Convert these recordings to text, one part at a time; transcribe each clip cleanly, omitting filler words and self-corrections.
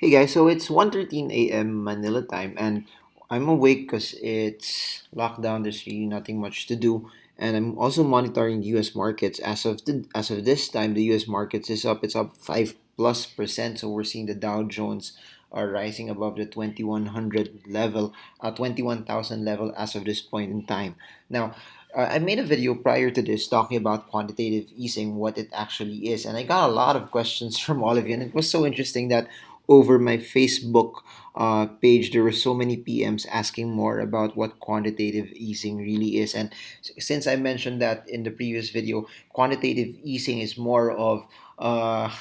Hey guys, so it's 1:13 a.m. Manila time and I'm awake because it's lockdown. There's really nothing much to do, and I'm also monitoring the U.S. markets. As of this time, the U.S. markets is up. It's up 5+%. So we're seeing the Dow Jones are rising above the 2100 level, 21,000 level as of this point in time. Now, I made a video prior to this talking about quantitative easing, what it actually is, and I got a lot of questions from all of you, and it was so interesting that over my Facebook page, there were so many PMs asking more about what quantitative easing really is. And since I mentioned that in the previous video, quantitative easing is more of uh,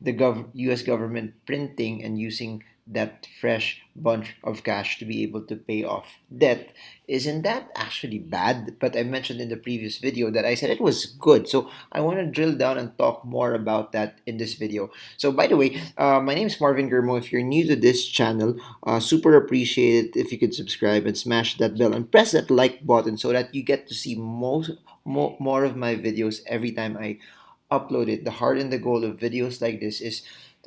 the US government printing and using that fresh bunch of cash to be able to pay off debt. Isn't that actually bad? But I mentioned in the previous video that I said it was good. So I want to drill down and talk more about that in this video. So, by the way, my name is Marvin Germo. If you're new to this channel, super appreciate it if you could subscribe and smash that bell and press that like button so that you get to see more of my videos every time I upload it. The heart and the goal of videos like this is,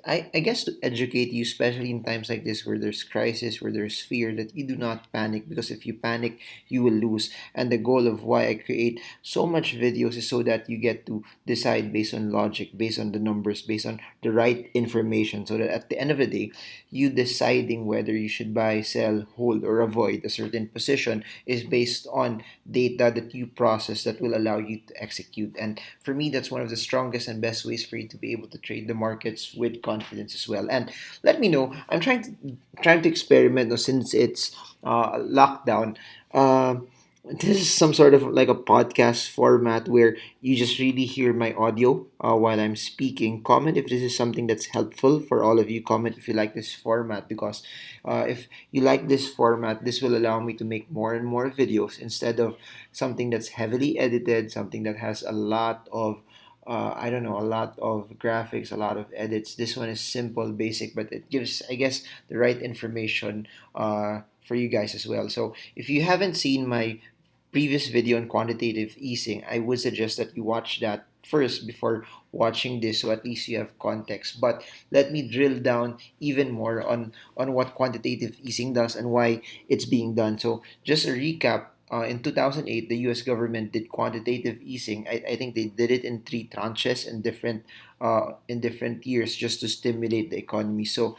I guess, to educate you, especially in times like this where there's crisis, where there's fear, that you do not panic, because if you panic, you will lose. And the goal of why I create so much videos is so that you get to decide based on logic, based on the numbers, based on the right information, so that at the end of the day, you deciding whether you should buy, sell, hold, or avoid a certain position is based on data that you process that will allow you to execute. And for me, that's one of the strongest and best ways for you to be able to trade the markets with confidence as well. And let me know. I'm trying to experiment now since it's lockdown. This is some sort of like a podcast format where you just really hear my audio while I'm speaking. Comment if this is something that's helpful for all of you. Comment if you like this format, because if you like this format, this will allow me to make more and more videos instead of something that's heavily edited, something that has a lot of I don't know, a lot of graphics, a lot of edits. This one is simple, basic, but it gives, I guess, the right information for you guys as well. So if you haven't seen my previous video on quantitative easing, I would suggest that you watch that first before watching this, so at least you have context. But let me drill down even more on what quantitative easing does and why it's being done. So just a recap. In 2008, the U.S. government did quantitative easing. I think they did it in three tranches in different years, just to stimulate the economy. So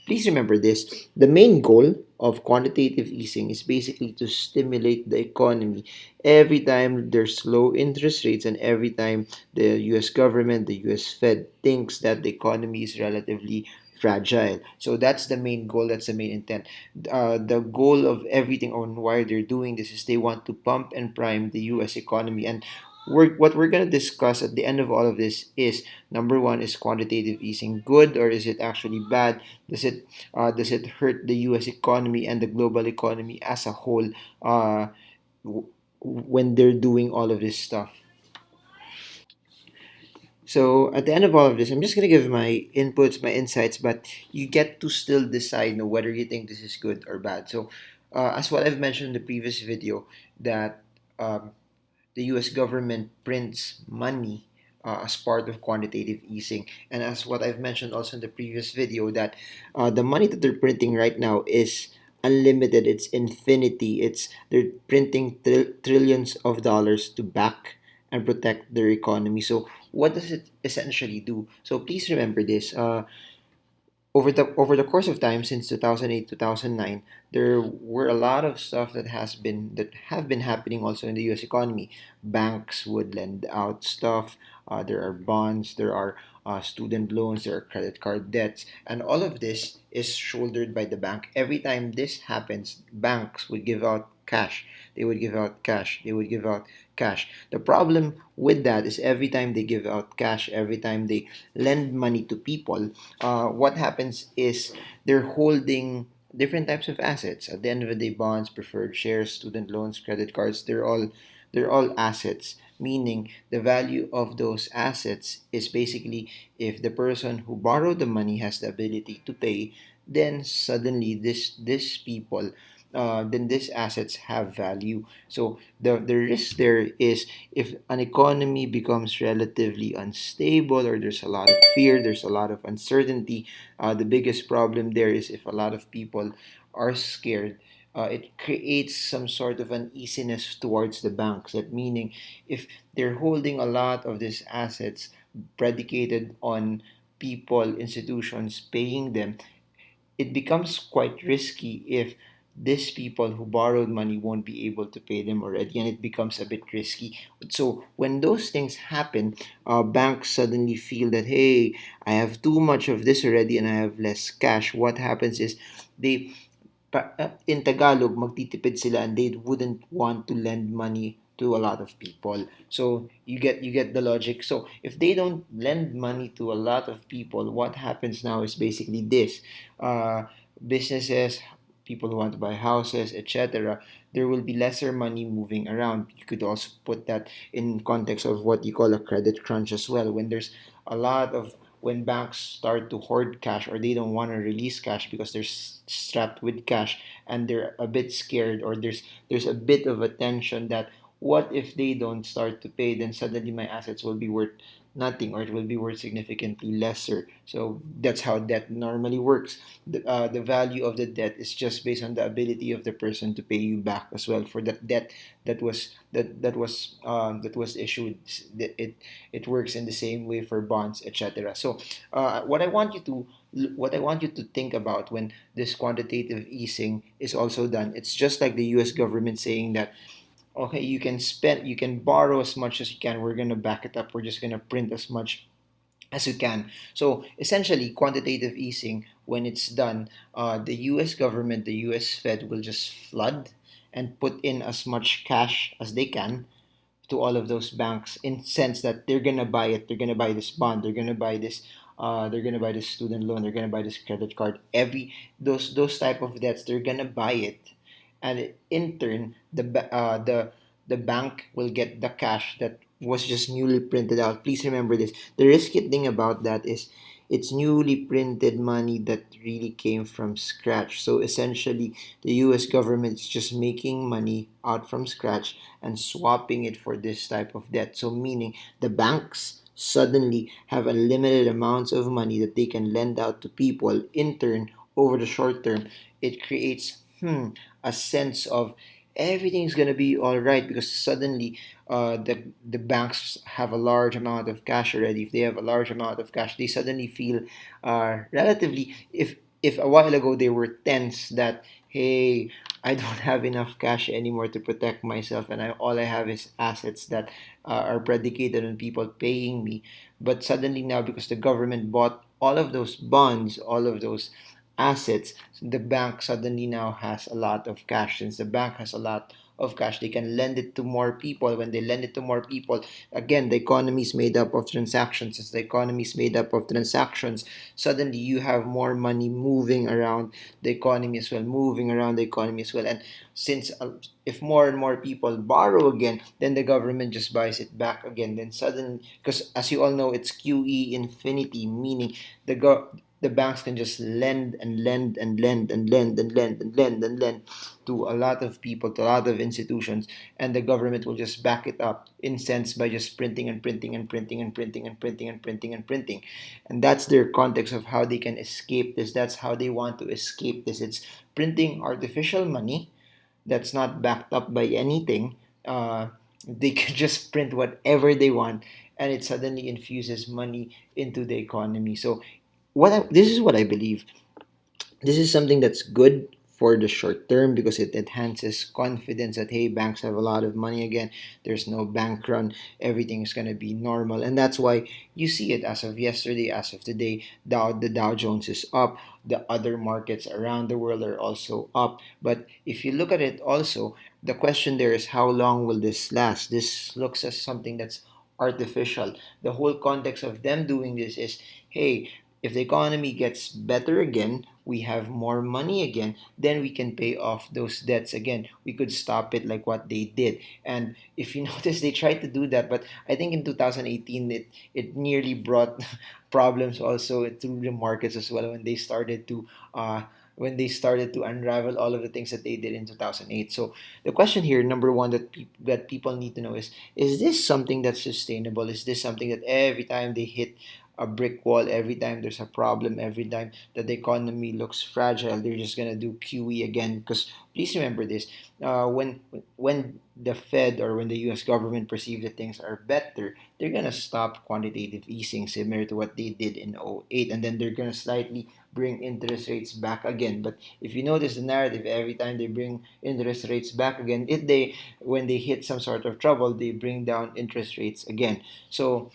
please remember this. The main goal of quantitative easing is basically to stimulate the economy. Every time there's low interest rates and every time the US government, the US Fed thinks that the economy is relatively fragile. So that's the main goal, that's the main intent. The goal of everything on why they're doing this is they want to pump and prime the US economy. And what we're going to discuss at the end of all of this is, number one, is quantitative easing good or is it actually bad? Does it hurt the U.S. economy and the global economy as a whole when they're doing all of this stuff? So at the end of all of this, I'm just gonna give my inputs, my insights, but you get to still decide, whether you think this is good or bad. So, as what I've mentioned in the previous video, that the US government prints money as part of quantitative easing. And as what I've mentioned also in the previous video, that the money that they're printing right now is unlimited, it's infinity. They're printing trillions of dollars to back and protect their economy. So what does it essentially do? So please remember this. Over the course of time, since 2008 2009, there were a lot of stuff that have been happening also in the US economy. Banks would lend out stuff. There are bonds, there are student loans, there are credit card debts, and all of this is shouldered by the bank. Every time this happens, banks would give out cash. They would give out cash. They would give out cash. The problem with that is, every time they give out cash, every time they lend money to people, what happens is they're holding different types of assets. At the end of the day, bonds, preferred shares, student loans, credit cards, they're all assets. Meaning the value of those assets is basically, if the person who borrowed the money has the ability to pay, then suddenly this people then these assets have value. So the risk there is if an economy becomes relatively unstable, or there's a lot of fear, there's a lot of uncertainty. The biggest problem there is if a lot of people are scared. It creates some sort of uneasiness towards the banks. That meaning, if they're holding a lot of these assets predicated on people, institutions paying them, it becomes quite risky if these people who borrowed money won't be able to pay them already, and it becomes a bit risky. So when those things happen, banks suddenly feel that, hey, I have too much of this already and I have less cash. What happens is they in Tagalog, magtitipid sila and they wouldn't want to lend money to a lot of people. So you get the logic. So if they don't lend money to a lot of people, what happens now is basically this: businesses, people who want to buy houses, etc. There will be lesser money moving around. You could also put that in context of what you call a credit crunch as well. When there's a lot of when banks start to hoard cash, or they don't want to release cash because they're strapped with cash and they're a bit scared, or there's a bit of a tension that what if they don't start to pay, then suddenly my assets will be worth nothing, or it will be worth significantly lesser. So that's how debt normally works. The value of the debt is just based on the ability of the person to pay you back as well for that debt that was issued. It works in the same way for bonds, etc. So what I want you to think about when this quantitative easing is also done, it's just like the US government saying that, okay, you can borrow as much as you can, we're going to back it up, we're just going to print as much as you can. So essentially, quantitative easing, when it's done, the US government, the US Fed will just flood and put in as much cash as they can to all of those banks, in sense that they're gonna buy it, they're gonna buy this bond, they're gonna buy this student loan, they're gonna buy this credit card, every those type of debts, they're gonna buy it, and in turn the bank will get the cash that was just newly printed out. Please remember this: the risky thing about that is it's newly printed money that really came from scratch. So essentially, the US government is just making money out from scratch and swapping it for this type of debt. So meaning the banks suddenly have unlimited amounts of money that they can lend out to people. In turn, over the short term, it creates a sense of everything's gonna be all right, because suddenly the banks have a large amount of cash already. If they have a large amount of cash, they suddenly feel relatively, if a while ago they were tense that, hey, I don't have enough cash anymore to protect myself, and all I have is assets that are predicated on people paying me. But suddenly now, because the government bought all of those bonds, all of those assets, the bank suddenly now has a lot of cash. Since the bank has a lot of cash, they can lend it to more people. When they lend it to more people, again, the economy is made up of transactions. Since the economy is made up of transactions, suddenly you have more money moving around the economy as well, moving around the economy as well. And since if more and more people borrow again, then the government just buys it back again. Then suddenly, because as you all know, it's QE infinity, meaning the banks can just lend and lend and lend and lend and lend and lend and lend to a lot of people, to a lot of institutions, and the government will just back it up in sense by just printing and printing and printing and printing and printing and printing and printing. And that's their context of how they can escape this. That's how they want to escape this. It's printing artificial money that's not backed up by anything. They can just print whatever they want, and it suddenly infuses money into the economy. So this is what I believe. This is something that's good for the short term because it enhances confidence that, hey, banks have a lot of money again, there's no bank run, everything is going to be normal. And that's why you see it as of yesterday, as of today, the Dow Jones is up, the other markets around the world are also up. But if you look at it also, the question there is, how long will this last? This looks as something that's artificial. The whole context of them doing this is, hey, if the economy gets better again, we have more money again, then we can pay off those debts again. We could stop it like what they did. And if you notice, they tried to do that, but I think in 2018, it nearly brought problems also through the markets as well, when they started to when they started to unravel all of the things that they did in 2008. So the question here, number one, that people need to know is this something that's sustainable? Is this something that every time they hit a brick wall, every time there's a problem, every time that the economy looks fragile, they're just gonna do QE again? Because please remember this: when the Fed or when the U.S. government perceive that things are better, they're gonna stop quantitative easing, similar to what they did in '08, and then they're gonna slightly bring interest rates back again. But if you notice the narrative, every time they bring interest rates back again, it they when they hit some sort of trouble, they bring down interest rates again. So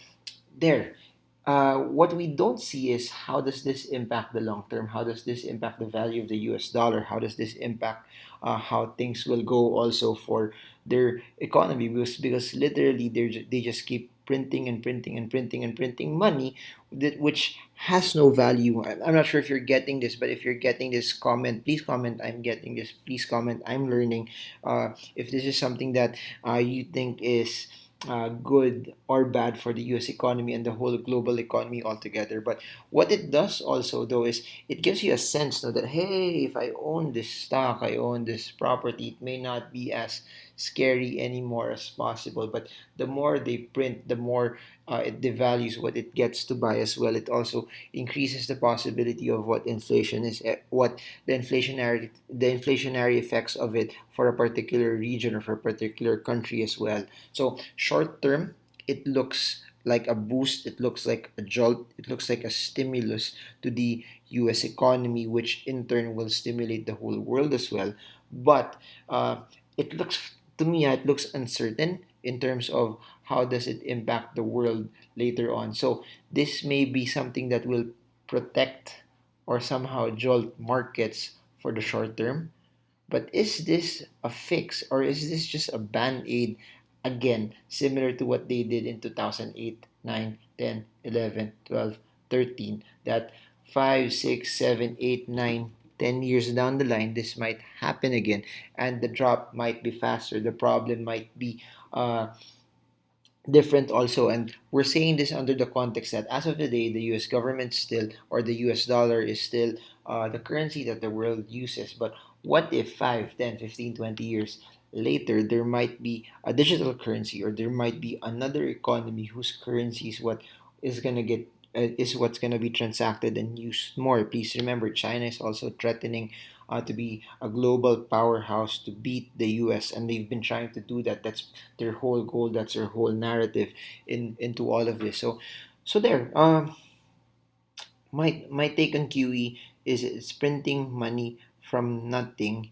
there. What we don't see is how does this impact the long term? How does this impact the value of the US dollar? How does this impact how things will go also for their economy? Because literally they just keep printing and printing and printing and printing money which has no value. I'm not sure if you're getting this, but if you're getting this, comment. Please comment. I'm getting this. Please comment. I'm learning. If this is something that you think is good or bad for the US economy and the whole global economy altogether. But what it does also, though, is it gives you a sense now that, hey, if I own this stock, I own this property, it may not be as scary anymore as possible. But the more they print, the more it devalues what it gets to buy as well. It also increases the possibility of what inflation is, what the inflationary effects of it for a particular region or for a particular country as well. So short term, it looks like a boost, it looks like a jolt, it looks like a stimulus to the US economy, which in turn will stimulate the whole world as well. But it looks to me, it looks uncertain in terms of how does it impact the world later on. So this may be something that will protect or somehow jolt markets for the short term, but is this a fix or is this just a band aid again, similar to what they did in 2008, 9, 10, 11, 12, 13? That 5, 6, 7, 8, 9, 10 years down the line, this might happen again, and the drop might be faster. The problem might be different also, and we're saying this under the context that as of today the US government still, or the US dollar is still the currency that the world uses. But what if 5, 10, 15, 20 years later there might be a digital currency, or there might be another economy whose currency is what is going to get is what's going to be transacted and used more? Please remember, China is also threatening to be a global powerhouse to beat the US, and they've been trying to do that. That's their whole goal, that's their whole narrative into all of this. So there, my take on QE is it's printing money from nothing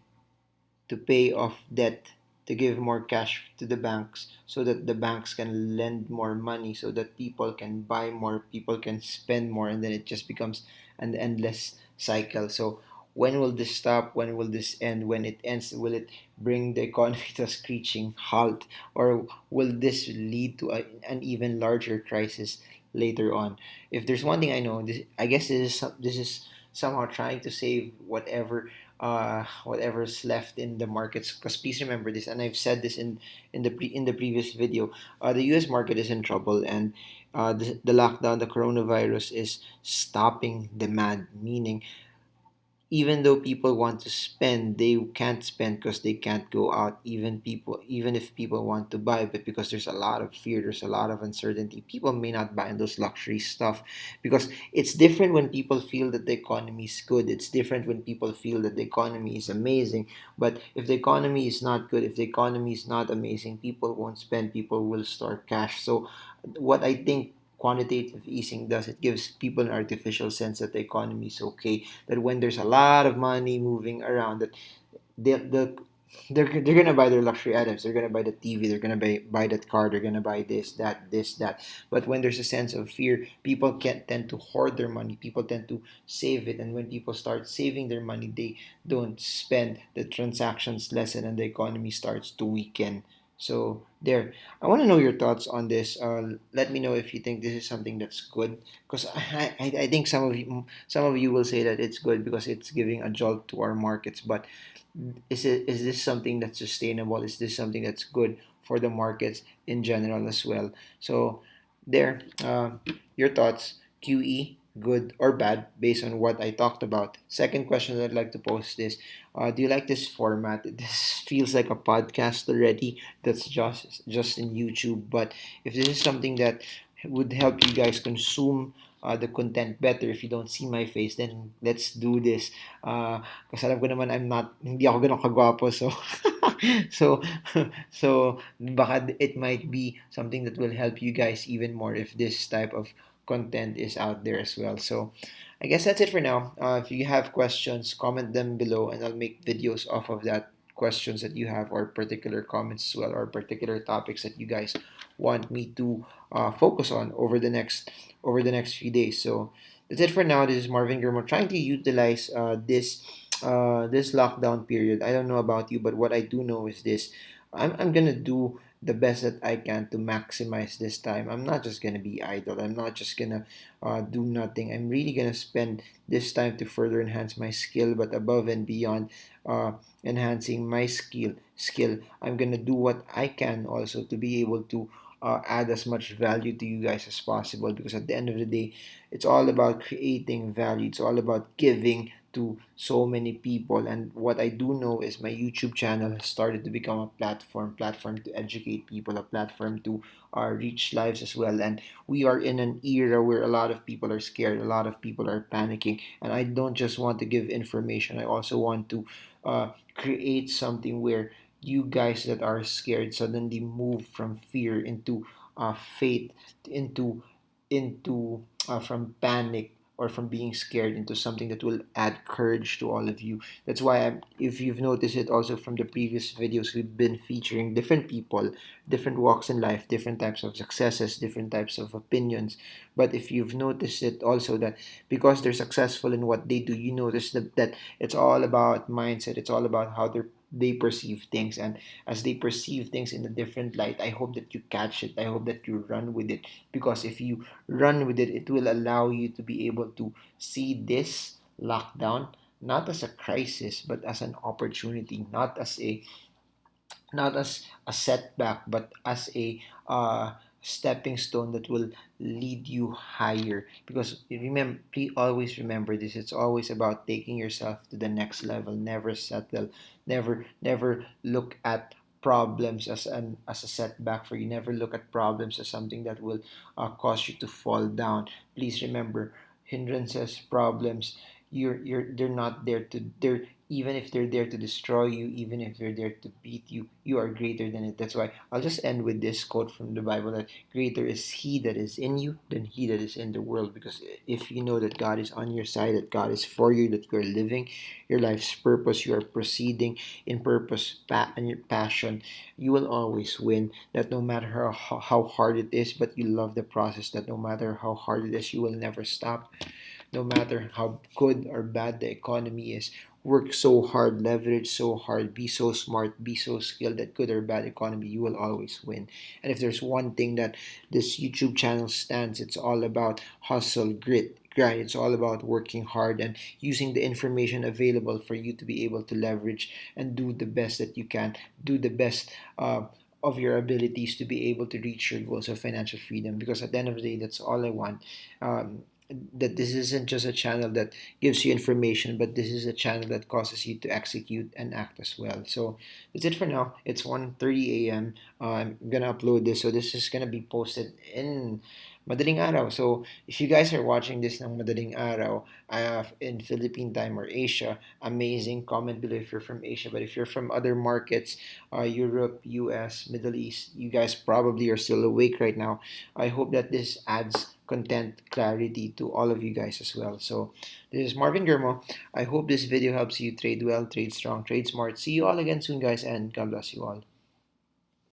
to pay off debt, to give more cash to the banks so that the banks can lend more money, so that people can buy more, people can spend more, and then it just becomes an endless cycle. So when will this stop? When will this end? When it ends, will it bring the economy to a screeching halt, or will this lead to an even larger crisis later on? If there's one thing I know, I guess this is somehow trying to save whatever's left in the markets. Because please remember this, and I've said this in the previous video. The U.S. market is in trouble, and the lockdown, the coronavirus is stopping demand. Meaning, even though people want to spend, they can't spend because they can't go out. Even if people want to buy, but because there's a lot of fear, there's a lot of uncertainty, people may not buy those luxury stuff. Because it's different when people feel that the economy is good, it's different when people feel that the economy is amazing. But if the economy is not good, if the economy is not amazing, people won't spend, people will store cash. So what I think quantitative easing does, it gives people an artificial sense that the economy is okay, that when there's a lot of money moving around, that the they're gonna buy their luxury items, they're gonna buy the TV, they're gonna buy that car, they're gonna buy this, that. But when there's a sense of fear, people can tend to hoard their money, people tend to save it, and when people start saving their money, they don't spend, the transactions lessen, and the economy starts to weaken. So there, I want to know your thoughts on this. Let me know if you think this is something that's good, because I think some of you will say that it's good because it's giving a jolt to our markets. But is this something that's sustainable? Is this something that's good for the markets in general as well? So there, your thoughts. QE. good or bad based on what I talked about. Second question that I'd like to post is, do you like this format? This feels like a podcast already. That's just in YouTube. But if this is something that would help you guys consume the content better, if you don't see my face, then let's do this. Kasi alam ko naman hindi ako ganun kagwapo. So, so, baka it might be something that will help you guys even more if this type of content is out there as well. So, I guess that's it for now. If you have questions, comment them below, and I'll make videos off of that questions that you have, or particular comments as well, or particular topics that you guys want me to focus on over the next few days. So that's it for now. This is Marvin Germo trying to utilize this lockdown period. I don't know about you, but what I do know is this: I'm gonna do the best that I can to maximize this time. I'm not just gonna be idle. I'm not just gonna do nothing. I'm really gonna spend this time to further enhance my skill, but above and beyond uh, enhancing my skill, I'm gonna do what I can also to be able to add as much value to you guys as possible. Because at the end of the day, it's all about creating value. It's all about giving to so many people. And what I do know is my YouTube channel has started to become a platform to educate people, a platform to reach lives as well. And we are in an era where a lot of people are scared, a lot of people are panicking, and I don't just want to give information. I also want to create something where you guys that are scared suddenly move from fear into faith, into from panic or from being scared into something that will add courage to all of you. That's why if you've noticed it also from the previous videos, we've been featuring different people, different walks in life, different types of successes, different types of opinions. But if you've noticed it also that because they're successful in what they do, you notice that it's all about mindset. It's all about how they perceive things, and as they perceive things in a different light, I hope that you catch it. I hope that you run with it, because if you run with it, it will allow you to be able to see this lockdown not as a crisis but as an opportunity, not as a setback, but as a stepping stone that will lead you higher. Because remember, please always remember this: it's always about taking yourself to the next level. Never settle. Never look at problems as a setback for you. Never look at problems as something that will cause you to fall down. Please remember, hindrances, problems, they're not there to they're even if they're there to destroy you, even if they're there to beat you, you are greater than it. That's why I'll just end with this quote from the Bible, that greater is He that is in you than he that is in the world. Because if you know that God is on your side, that God is for you, that you're living your life's purpose, you are proceeding in purpose and your passion, you will always win. That no matter how hard it is, but you love the process, that no matter how hard it is, you will never stop. No matter how good or bad the economy is, work so hard, leverage so hard, be so smart, be so skilled, that good or bad economy, you will always win. And if there's one thing that this YouTube channel stands, it's all about hustle, grit, grind. It's all about working hard and using the information available for you to be able to leverage and do the best that you can, do the best of your abilities to be able to reach your goals of financial freedom. Because at the end of the day, that's all I want. That this isn't just a channel that gives you information, but this is a channel that causes you to execute and act as well. So that's it for now. It's 1:30 a.m. I'm gonna upload this, so this is gonna be posted in madaling araw. So if you guys are watching this ng madaling araw, in Philippine time or Asia, amazing. Comment below if you're from Asia. But if you're from other markets, Europe, US, Middle East, you guys probably are still awake right now. I hope that this adds content clarity to all of you guys as well. So this is Marvin Germo. I hope this video helps you trade well, trade strong, trade smart. See you all again soon, guys, and God bless you all.